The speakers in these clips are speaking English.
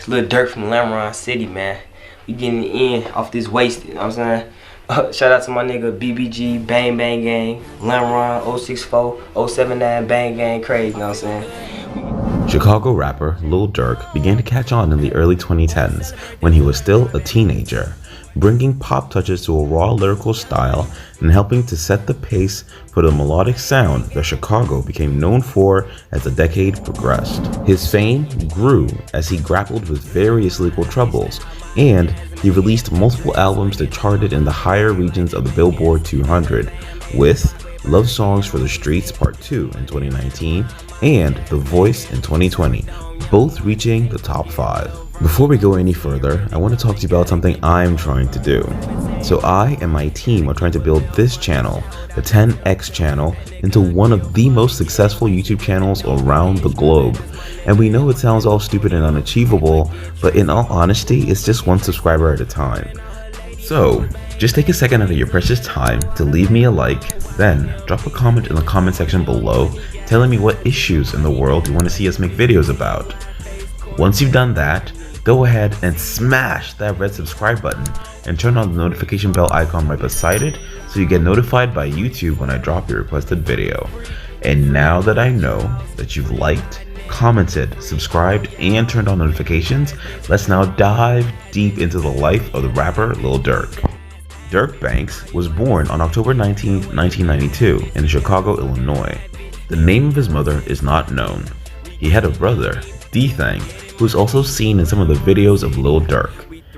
It's Lil Durk from Lamron City, man. We getting it in off this wasted, you know what I'm saying? Shout out to my nigga BBG, Bang Bang Gang, Lamron, 064, 079, Bang Gang, crazy, you know what I'm saying? Chicago rapper Lil Durk began to catch on in the early 2010s when he was still a teenager, bringing pop touches to a raw lyrical style and helping to set the pace for the melodic sound that Chicago became known for as the decade progressed. His fame grew as he grappled with various legal troubles, and he released multiple albums that charted in the higher regions of the Billboard 200, with Love Songs for the Streets Part 2 in 2019 and The Voice in 2020, both reaching the top 5. Before we go any further, I want to talk to you about something I'm trying to do. So I and my team are trying to build this channel, the 10X channel, into one of the most successful YouTube channels around the globe. And we know it sounds all stupid and unachievable, but in all honesty, it's just one subscriber at a time. So just take a second out of your precious time to leave me a like, then drop a comment in the comment section below telling me what issues in the world you want to see us make videos about. Once you've done that, go ahead and smash that red subscribe button and turn on the notification bell icon right beside it so you get notified by YouTube when I drop your requested video. And now that I know that you've liked, commented, subscribed, and turned on notifications, let's now dive deep into the life of the rapper Lil Durk. Durk Banks was born on October 19, 1992 in Chicago, Illinois. The name of his mother is not known. He had a brother, D-Thang, who is also seen in some of the videos of Lil Durk.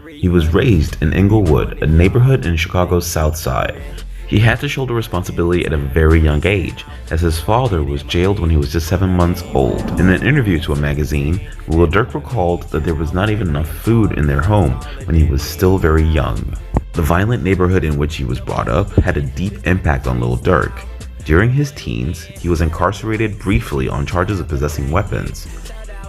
He was raised in Inglewood, a neighborhood in Chicago's South Side. He had to shoulder responsibility at a very young age, as his father was jailed when he was just 7 months old. In an interview to a magazine, Lil Durk recalled that there was not even enough food in their home when he was still very young. The violent neighborhood in which he was brought up had a deep impact on Lil Durk. During his teens, he was incarcerated briefly on charges of possessing weapons.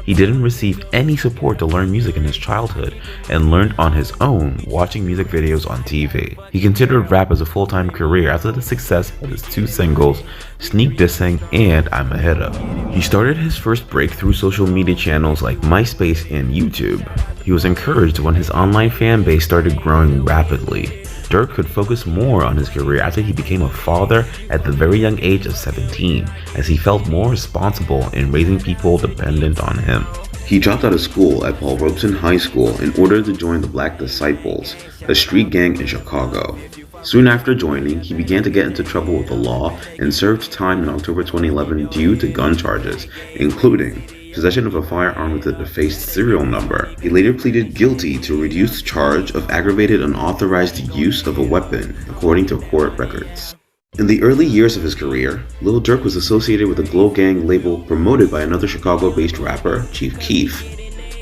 He didn't receive any support to learn music in his childhood and learned on his own watching music videos on TV. He considered rap as a full-time career after the success of his 2 singles, Sneak Dissing and I'm a Hitter. He started his first break through social media channels like MySpace and YouTube. He was encouraged when his online fan base started growing rapidly. Durk could focus more on his career after he became a father at the very young age of 17, as he felt more responsible in raising people dependent on him. He dropped out of school at Paul Robeson High School in order to join the Black Disciples, a street gang in Chicago. Soon after joining, he began to get into trouble with the law and served time in October 2011 due to gun charges, including possession of a firearm with a defaced serial number. He later pleaded guilty to a reduced charge of aggravated unauthorized use of a weapon, according to court records. In the early years of his career, Lil Durk was associated with a Glow Gang label promoted by another Chicago-based rapper, Chief Keef,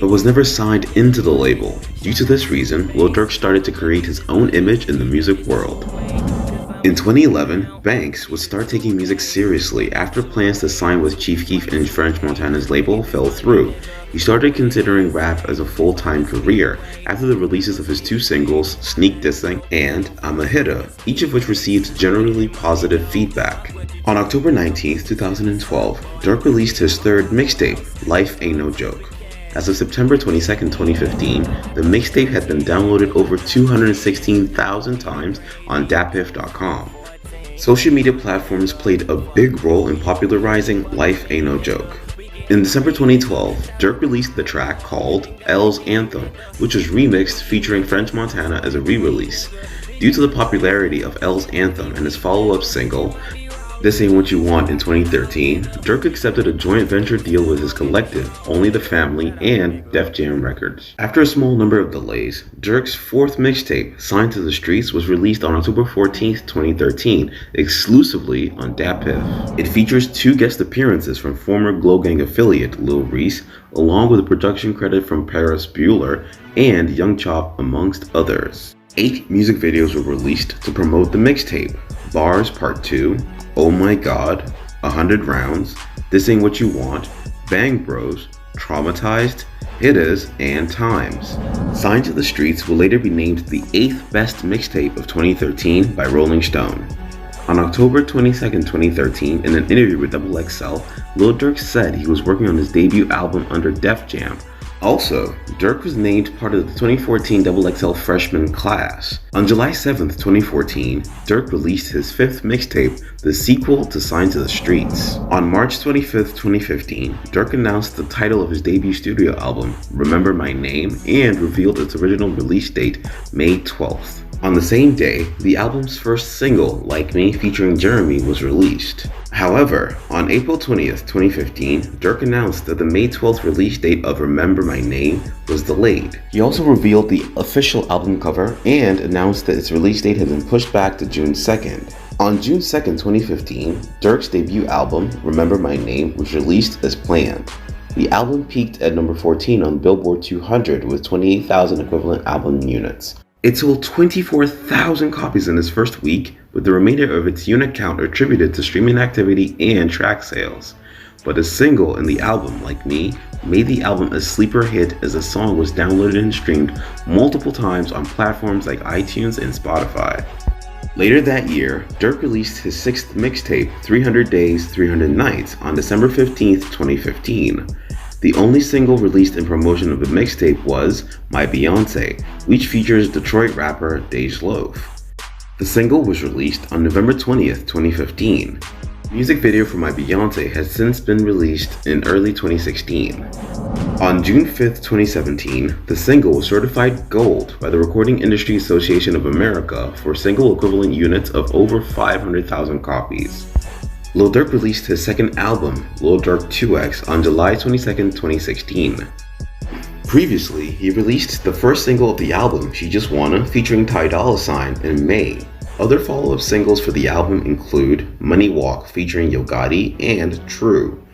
but was never signed into the label. Due to this reason, Lil Durk started to create his own image in the music world. In 2011, Banks would start taking music seriously after plans to sign with Chief Keef and French Montana's label fell through. He started considering rap as a full-time career after the releases of his 2 singles, Sneak Dissing and I'm a Hitter, each of which received generally positive feedback. On October 19, 2012, Durk released his 3rd mixtape, Life Ain't No Joke. As of September 22, 2015, the mixtape had been downloaded over 216,000 times on datpiff.com. Social media platforms played a big role in popularizing Life Ain't No Joke. In December 2012, Durk released the track called L's Anthem, which was remixed featuring French Montana as a re-release. Due to the popularity of L's Anthem and his follow-up single, This Ain't What You Want in 2013, Durk accepted a joint venture deal with his collective, Only the Family and Def Jam Records. After a small number of delays, Durk's 4th mixtape, Signed to the Streets, was released on October 14, 2013, exclusively on DatPiff. It features 2 guest appearances from former Glow Gang affiliate Lil Reese, along with a production credit from Paris Bueller and Young Chop, amongst others. 8 music videos were released to promote the mixtape: Bars Part 2, Oh My God, 100 Rounds, This Ain't What You Want, Bang Bros, Traumatized, It Is, and Times. Signed to the Streets will later be named the 8th best mixtape of 2013 by Rolling Stone. On October 22, 2013, in an interview with XXL, Lil Durk said he was working on his debut album under Def Jam, Also, Durk was named part of the 2014 XXL freshman class. On July 7th, 2014, Durk released his fifth mixtape, the sequel to Sign to the Streets. On March 25th, 2015, Durk announced the title of his debut studio album, Remember My Name, and revealed its original release date, May 12th. On the same day, the album's first single, Like Me, featuring Jeremy, was released. However, on April 20th, 2015, Durk announced that the May 12th release date of Remember My Name was delayed. He also revealed the official album cover and announced that its release date had been pushed back to June 2nd. On June 2nd, 2015, Durk's debut album, Remember My Name, was released as planned. The album peaked at number 14 on Billboard 200 with 28,000 equivalent album units. It sold 24,000 copies in its first week, with the remainder of its unit count attributed to streaming activity and track sales. But a single in the album, Like Me, made the album a sleeper hit as the song was downloaded and streamed multiple times on platforms like iTunes and Spotify. Later that year, Durk released his sixth mixtape, 300 Days, 300 Nights, on December 15th, 2015. The only single released in promotion of the mixtape was My Beyonce, which features Detroit rapper Dej Loaf. The single was released on November 20th, 2015. The music video for My Beyonce has since been released in early 2016. On June 5th, 2017, the single was certified gold by the Recording Industry Association of America for single equivalent units of over 500,000 copies. Lil Durk released his second album, Lil Durk 2X, on July 22, 2016. Previously, he released the first single of the album, She Just Wanna, featuring Ty Dolla $ign, in May. Other follow-up singles for the album include Money Walk featuring Yo Gotti and True.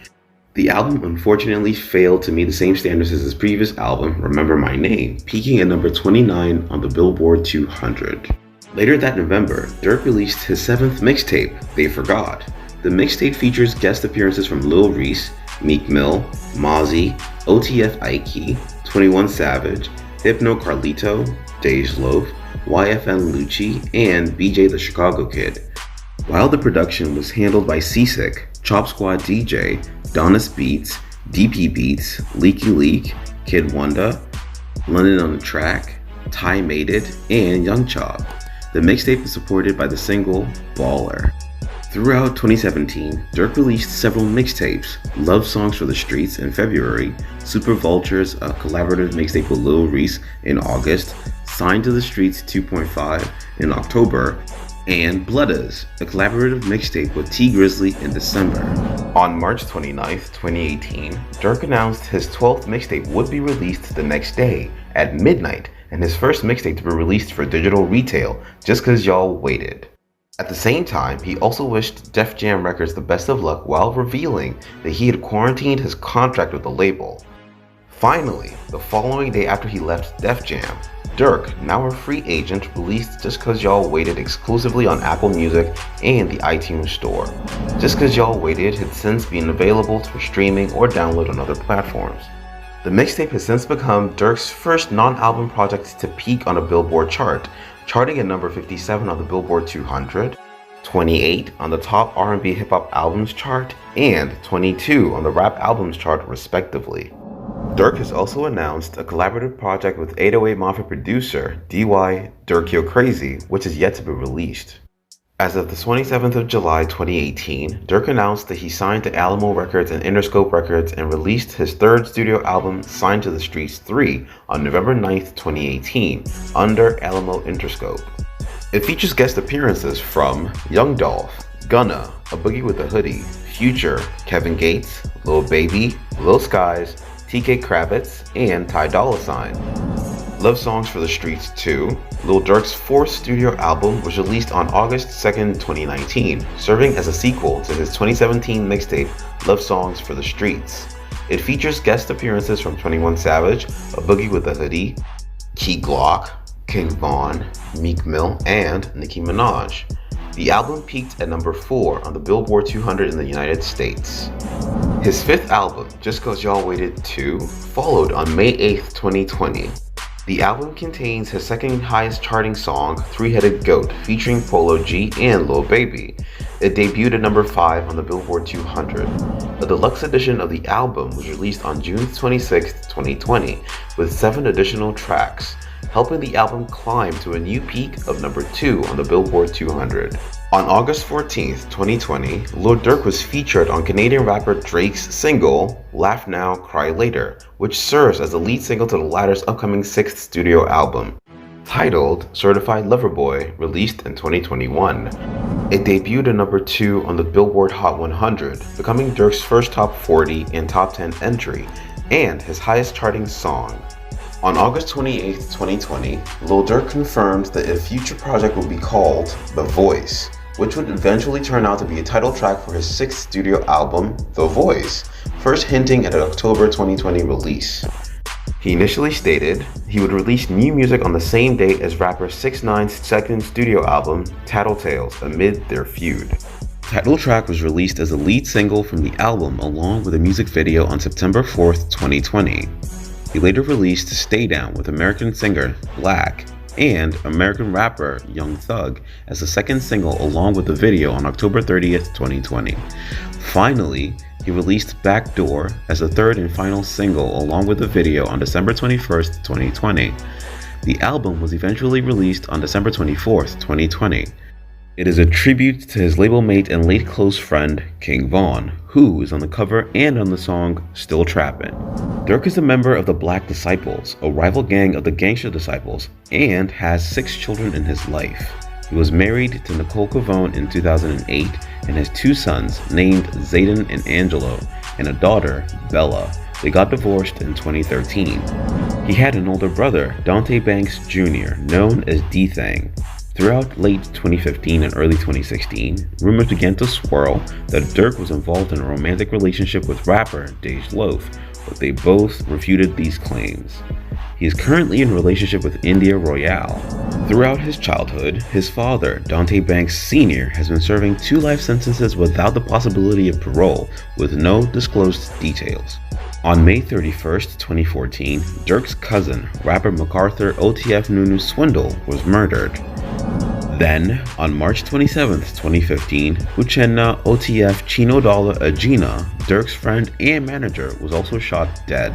The album unfortunately failed to meet the same standards as his previous album, Remember My Name, peaking at number 29 on the Billboard 200. Later that November, Durk released his seventh mixtape, They Forgot. The mixtape features guest appearances from Lil Reese, Meek Mill, Mozzie, OTF Ike, 21 Savage, Hypno Carlito, Dej Loaf, YFN Lucci, and BJ the Chicago Kid. While the production was handled by Seasick, Chop Squad DJ, Donis Beats, DP Beats, Leaky Leak, Kid Wanda, London on the Track, Ty Made It, and Young Chop. The mixtape is supported by the single Baller. Throughout 2017, Durk released several mixtapes: Love Songs for the Streets in February, Super Vultures, a collaborative mixtape with Lil Reese, in August, Signed to the Streets 2.5 in October, and Blooders, a collaborative mixtape with T Grizzly, in December. On March 29th, 2018, Durk announced his 12th mixtape would be released the next day, at midnight, and his first mixtape to be released for digital retail, Just Cause Y'all Waited. At the same time, he also wished Def Jam Records the best of luck while revealing that he had quarantined his contract with the label. Finally, the following day after he left Def Jam, Durk, now a free agent, released Just Cause Y'all Waited exclusively on Apple Music and the iTunes Store. Just Cause Y'all Waited had since been available for streaming or download on other platforms. The mixtape has since become Durk's first non-album project to peak on a Billboard chart, charting at number 57 on the Billboard 200, 28 on the top R&B hip-hop albums chart, and 22 on the rap albums chart respectively. Durk has also announced a collaborative project with 808 Mafia producer DY Durk Yo Crazy, which is yet to be released. As of the 27th of July 2018, Durk announced that he signed to Alamo Records and Interscope Records and released his third studio album, Signed to the Streets 3, on November 9th, 2018, under Alamo Interscope. It features guest appearances from Young Dolph, Gunna, A Boogie with a Hoodie, Future, Kevin Gates, Lil Baby, Lil Skies, TK Kravitz, and Ty Dolla $ign. Love Songs for the Streets 2, Lil Durk's fourth studio album, was released on August 2nd, 2019, serving as a sequel to his 2017 mixtape, Love Songs for the Streets. It features guest appearances from 21 Savage, A Boogie with a Hoodie, Key Glock, King Von, Meek Mill, and Nicki Minaj. The album peaked at number 4 on the Billboard 200 in the United States. His fifth album, Just Cause Y'all Waited 2, followed on May 8th, 2020. The album contains his second highest charting song, Three-Headed Goat, featuring Polo G and Lil Baby. It debuted at number 5 on the Billboard 200. A deluxe edition of the album was released on June 26, 2020, with 7 additional tracks, helping the album climb to a new peak of number 2 on the Billboard 200. On August 14, 2020, Lil Durk was featured on Canadian rapper Drake's single, Laugh Now, Cry Later, which serves as the lead single to the latter's upcoming 6th studio album, titled Certified Lover Boy, released in 2021. It debuted at number 2 on the Billboard Hot 100, becoming Durk's first top 40 and top 10 entry, and his highest charting song. On August 28, 2020, Lil Durk confirmed that a future project would be called The Voice, which would eventually turn out to be a title track for his 6th studio album, The Voice, first hinting at an October 2020 release. He initially stated he would release new music on the same date as rapper 6ix9ine's second studio album, Tattletales, amid their feud. The title track was released as a lead single from the album along with a music video on September 4th, 2020. He later released Stay Down with American singer Black and American rapper Young Thug as the second single along with the video on October 30th, 2020. Finally, he released Backdoor as the third and final single along with the video on December 21st, 2020. The album was eventually released on December 24th, 2020. It is a tribute to his label mate and late close friend, King Von, who is on the cover and on the song Still Trappin'. Durk is a member of the Black Disciples, a rival gang of the Gangsta Disciples, and has 6 children in his life. He was married to Nicole Cavone in 2008 and has 2 sons named Zayden and Angelo, and a daughter, Bella. They got divorced in 2013. He had an older brother, Dante Banks Jr., known as D-Thang. Throughout late 2015 and early 2016, rumors began to swirl that Durk was involved in a romantic relationship with rapper Dej Loaf, but they both refuted these claims. He is currently in a relationship with India Royale. Throughout his childhood, his father, Dante Banks Sr., has been serving 2 life sentences without the possibility of parole, with no disclosed details. On May 31st, 2014, Durk's cousin, rapper MacArthur OTF Nunu Swindle, was murdered. Then, on March 27th, 2015, Uchenna OTF Chino Dollar Agina, Durk's friend and manager, was also shot dead.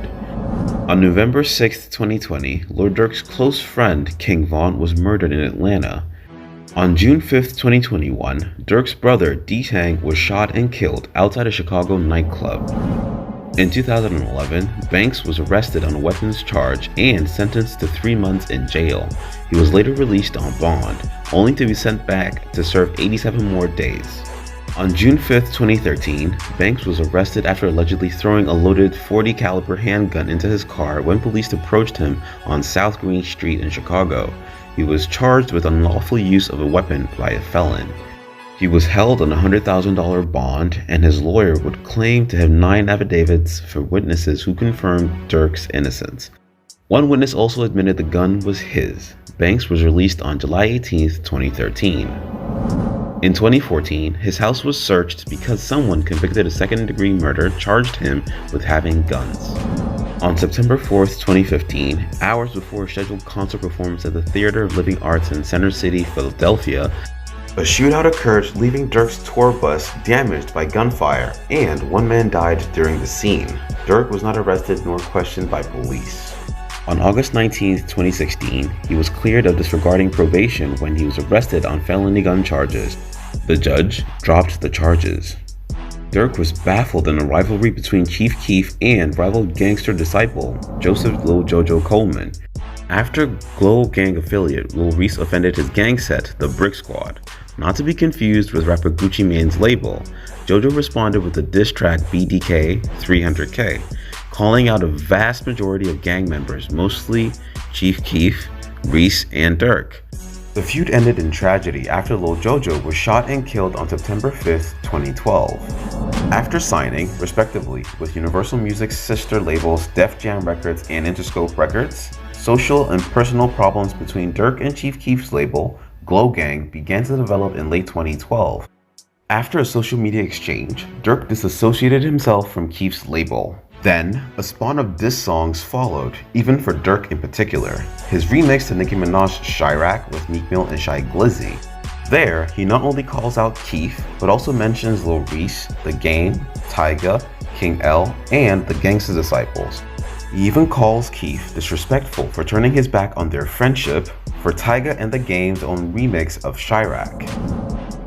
On November 6th, 2020, Lil Durk's close friend King Von was murdered in Atlanta. On June 5th, 2021, Durk's brother D-Tang was shot and killed outside a Chicago nightclub. In 2011, Banks was arrested on a weapons charge and sentenced to 3 months in jail. He was later released on bond, only to be sent back to serve 87 more days. On June 5th, 2013, Banks was arrested after allegedly throwing a loaded .40 caliber handgun into his car when police approached him on South Green Street in Chicago. He was charged with unlawful use of a weapon by a felon. He was held on a $100,000 bond, and his lawyer would claim to have 9 affidavits for witnesses who confirmed Durk's innocence. One witness also admitted the gun was his. Banks was released on July 18, 2013. In 2014, his house was searched because someone convicted of second-degree murder charged him with having guns. On September 4th, 2015, hours before a scheduled concert performance at the Theater of Living Arts in Center City, Philadelphia, a shootout occurred, leaving Durk's tour bus damaged by gunfire, and 1 man died during the scene. Durk was not arrested nor questioned by police. On August 19, 2016, he was cleared of disregarding probation when he was arrested on felony gun charges. The judge dropped the charges. Durk was baffled in a rivalry between Chief Keef and rival gangster disciple Joseph Lil Jojo Coleman. After Glow Gang affiliate Lil Reese offended his gang set, the Brick Squad, not to be confused with rapper Gucci Mane's label, Jojo responded with the diss track BDK 300K, calling out a vast majority of gang members, mostly Chief Keef, Reese, and Durk. The feud ended in tragedy after Lil Jojo was shot and killed on September 5th, 2012. After signing, respectively, with Universal Music's sister labels Def Jam Records and Interscope Records, social and personal problems between Durk and Chief Keef's label, Glow Gang, began to develop in late 2012. After a social media exchange, Durk disassociated himself from Keef's label. Then, a spawn of diss songs followed, even for Durk in particular. His remix to Nicki Minaj's Chiraq with Meek Mill and Shy Glizzy, There, he not only calls out Keef, but also mentions Lil Reese, The Game, Tyga, King L, and the Gangsta Disciples. He even calls Keef disrespectful for turning his back on their friendship for Tyga and The Game's own remix of Chiraq.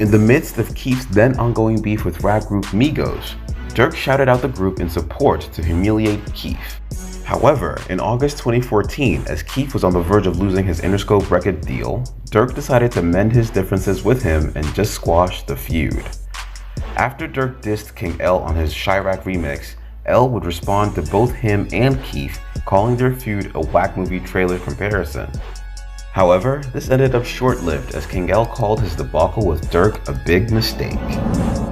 In the midst of Keef's then ongoing beef with rap group Migos, Durk shouted out the group in support to humiliate Keef. However, in August 2014, as Keef was on the verge of losing his Interscope record deal, Durk decided to mend his differences with him and just squash the feud. After Durk dissed King L on his Chiraq remix, L would respond to both him and Keef, calling their feud a whack movie trailer comparison. However, this ended up short-lived as King L called his debacle with Durk a big mistake.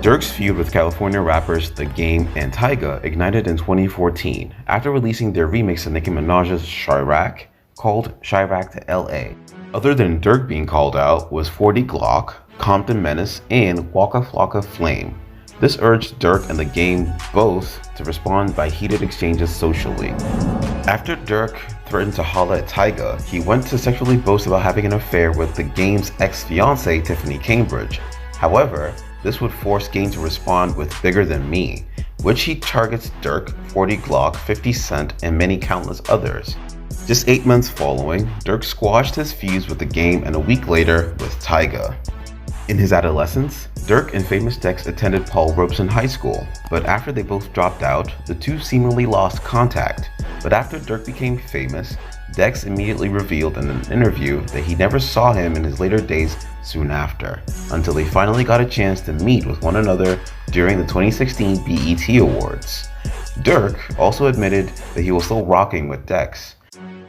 Durk's feud with California rappers The Game and Tyga ignited in 2014 after releasing their remix of Nicki Minaj's Chiraq, called Chiraq to LA. Other than Durk being called out was 40 Glock, Compton Menace, and Waka Flocka Flame. This urged Durk and The Game both to respond by heated exchanges socially. After Durk threatened to holla at Tyga, he went to sexually boast about having an affair with The Game's ex-fiancée Tiffany Cambridge. However, this would force Game to respond with Bigger Than Me, which he targets Durk, 40 Glock, 50 Cent, and many countless others. Just 8 months following, Durk squashed his feuds with The Game and a week later with Tyga. In his adolescence, Durk and Famous Dex attended Paul Robeson High School, but after they both dropped out, the two seemingly lost contact. But after Durk became famous, Dex immediately revealed in an interview that he never saw him in his later days soon after, until they finally got a chance to meet with one another during the 2016 BET Awards. Durk also admitted that he was still rocking with Dex.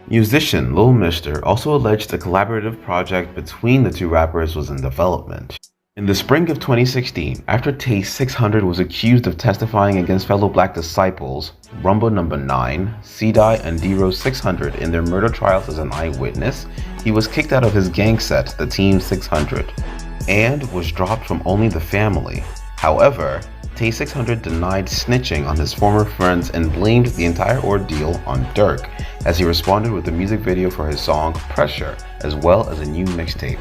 Musician Lil Mister also alleged a collaborative project between the two rappers was in development. In the spring of 2016, after Tay 600 was accused of testifying against fellow black disciples, Rumba No. 9, C-Dye, and D-Rose 600 in their murder trials as an eyewitness, he was kicked out of his gang set, the Team 600, and was dropped from Only the Family. However, Tay 600 denied snitching on his former friends and blamed the entire ordeal on Durk, as he responded with a music video for his song Pressure, as well as a new mixtape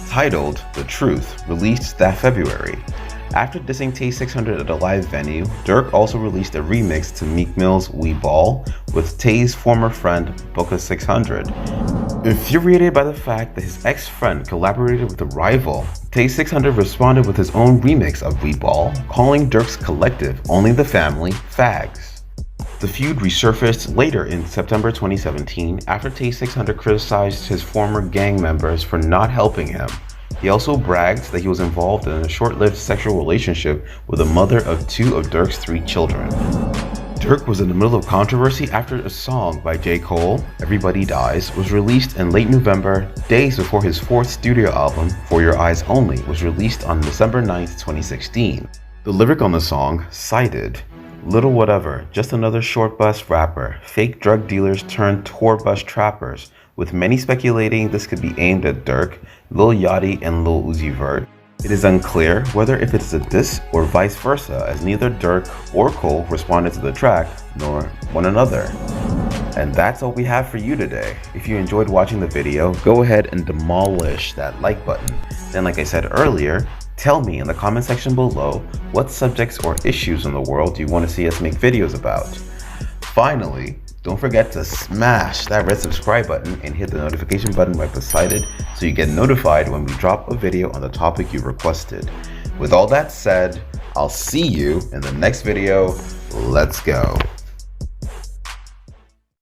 titled The Truth, released that February. After dissing Tay 600 at a live venue, Durk also released a remix to Meek Mill's We Ball with Tay's former friend Booka 600. Infuriated by the fact that his ex-friend collaborated with a rival, Tay 600 responded with his own remix of We Ball, calling Durk's collective Only the Family fags. The feud resurfaced later in September 2017 after Tay 600 criticized his former gang members for not helping him. He also bragged that he was involved in a short-lived sexual relationship with the mother of 2 of Durk's 3 children. Durk was in the middle of controversy after a song by J. Cole, Everybody Dies, was released in late November, days before his 4th studio album, For Your Eyes Only, was released on December 9th, 2016. The lyric on the song cited, "Little whatever, just another short bus rapper, fake drug dealers turned tour bus trappers," with many speculating this could be aimed at Durk, Lil Yachty, and Lil Uzi Vert. It is unclear whether if it is a diss or vice versa, as neither Durk or Cole responded to the track, nor one another. And that's all we have for you today. If you enjoyed watching the video, go ahead and demolish that like button. Then, like I said earlier, tell me in the comment section below what subjects or issues in the world you want to see us make videos about. Finally, don't forget to smash that red subscribe button and hit the notification button right beside it so you get notified when we drop a video on the topic you requested. With all that said, I'll see you in the next video. Let's go.